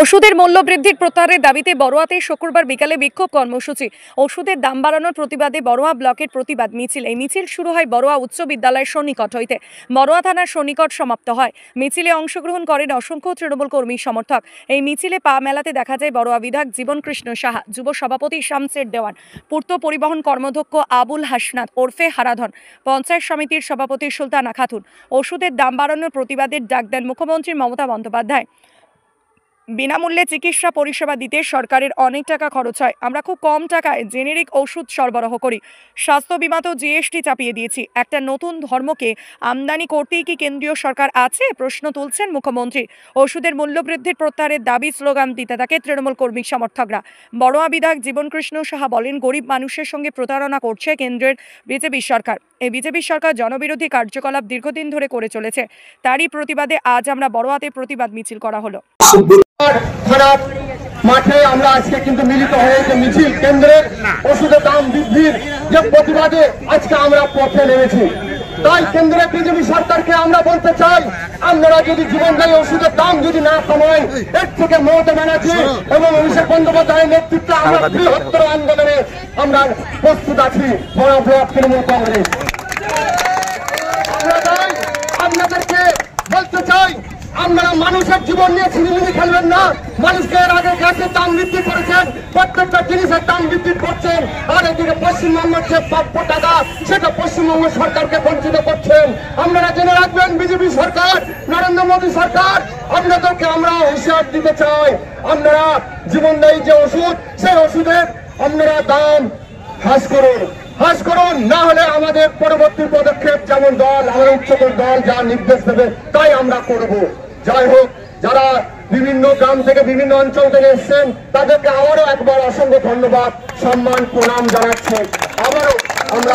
ওষুধের মূল্য বৃদ্ধির প্রত্যাহারের দাবিতে বড়ুয়াতে শুক্রবার বিকালে বিক্ষোভ কর্মসূচি। ওষুধের দাম বাড়ানোর প্রতিবাদে বড়ুয়া ব্লকের প্রতিবাদ মিছিল। এই মিছিল শুরু হয় বড়ুয়া উচ্চ বিদ্যালয়ের সন্নিকট হইতে, বড়ুয়া থানার সন্নিকট সমাপ্ত হয়। মিছিলে অংশগ্রহণ করেন অসংখ্য তৃণমূল কর্মী সমর্থক। এই মিছিলে পা মেলাতে দেখা যায় বড়ুয়া বিধায়ক জীবন কৃষ্ণ সাহা, যুব সভাপতি শামসের দেওয়ান, পূর্ত পরিবহন কর্মাধ্যক্ষ আবুল হাসনাত ওরফে হারাধন, পঞ্চায়েত সমিতির সভাপতি সুলতানা খাতুন। ওষুধের দাম বাড়ানোর প্রতিবাদের ডাক দেন মুখ্যমন্ত্রী মমতা বন্দ্যোপাধ্যায়। বিনামূল্যে চিকিৎসা পরিষেবা দিতে সরকারের অনেক টাকা খরচ হয়, আমরা খুব কম টাকায় জেনেরিক ওষুধ সরবরাহ করি। স্বাস্থ্য বিমাতেও জিএসটি চাপিয়ে দিয়েছি। একটা নতুন ধর্মকে আমদানি করতেই কি কেন্দ্রীয় সরকার আছে, প্রশ্ন তুলছেন মুখ্যমন্ত্রী। ওষুধের মূল্য বৃদ্ধির প্রত্যাহারের দাবি স্লোগান দিতে থাকে তৃণমূল কর্মী সমর্থকরা। বড়ুয়া বিধায়ক জীবন কৃষ্ণ সাহা বলেন, গরিব মানুষের সঙ্গে প্রতারণা করছে কেন্দ্রের বিজেপি সরকার। এই বিজেপি সরকার জনবিরোধী কার্যকলাপ দীর্ঘদিন ধরে করে চলেছে। তারই প্রতিবাদে আজ আমরা বড়ুয়াতে প্রতিবাদ মিছিল করা হলো। খারাপ মাঠে আমরা আজকে কিন্তু মিলিত হয়েছে মিছিল কেন্দ্রের ওষুধের দাম বৃদ্ধির যে প্রতিবাদে আজকে আমরা পথে নেমেছি। তাই কেন্দ্রের বিজেপি সরকারকে আমরা বলতে চাই, আপনারা যদি জীবনদায়ী ওষুধের দাম যদি না কমায়, এর থেকে মমতা ব্যানার্জি এবং অভিষেক বন্দ্যোপাধ্যায়ের নেতৃত্বে আমরা বৃহত্তর আন্দোলনে আমরা প্রস্তুত আছি। বড় ব্লক তৃণমূল কংগ্রেস আমরা তাই আপনাদেরকে বলতে চাই, আপনারা মানুষের জীবন নিয়ে ছিনিমিনি খেলবেন না। মানুষকে এর আগে গ্যাসের দাম বৃদ্ধি করেছেন, প্রত্যেকটা জিনিসের দাম বৃদ্ধি করছেন, আর এদিকে পশ্চিমবঙ্গের যে প্রাপ্য টাকা সেটা পশ্চিমবঙ্গ সরকারকে বঞ্চিত করছেন। আপনারা জেনে রাখবেন, বিজেপি সরকার, নরেন্দ্র মোদী সরকার, আপনাদেরকে আমরা হুঁশিয়ার দিতে চাই, আপনারা জীবনদায়ী যে ওষুধ সেই ওষুধের আপনারা দাম হ্রাস করুন, না হলে আমাদের পরবর্তী পদক্ষেপ যেমন দল, আমার উচ্চতর দল যা নির্দেশ দেবে তাই আমরা করব। যাই হোক, যারা বিভিন্ন গ্রাম থেকে বিভিন্ন অঞ্চল থেকে এসছেন তাদেরকে আবারও একবার অসংখ্য ধন্যবাদ, সম্মান, প্রণাম জানাচ্ছি। আবারও আমরা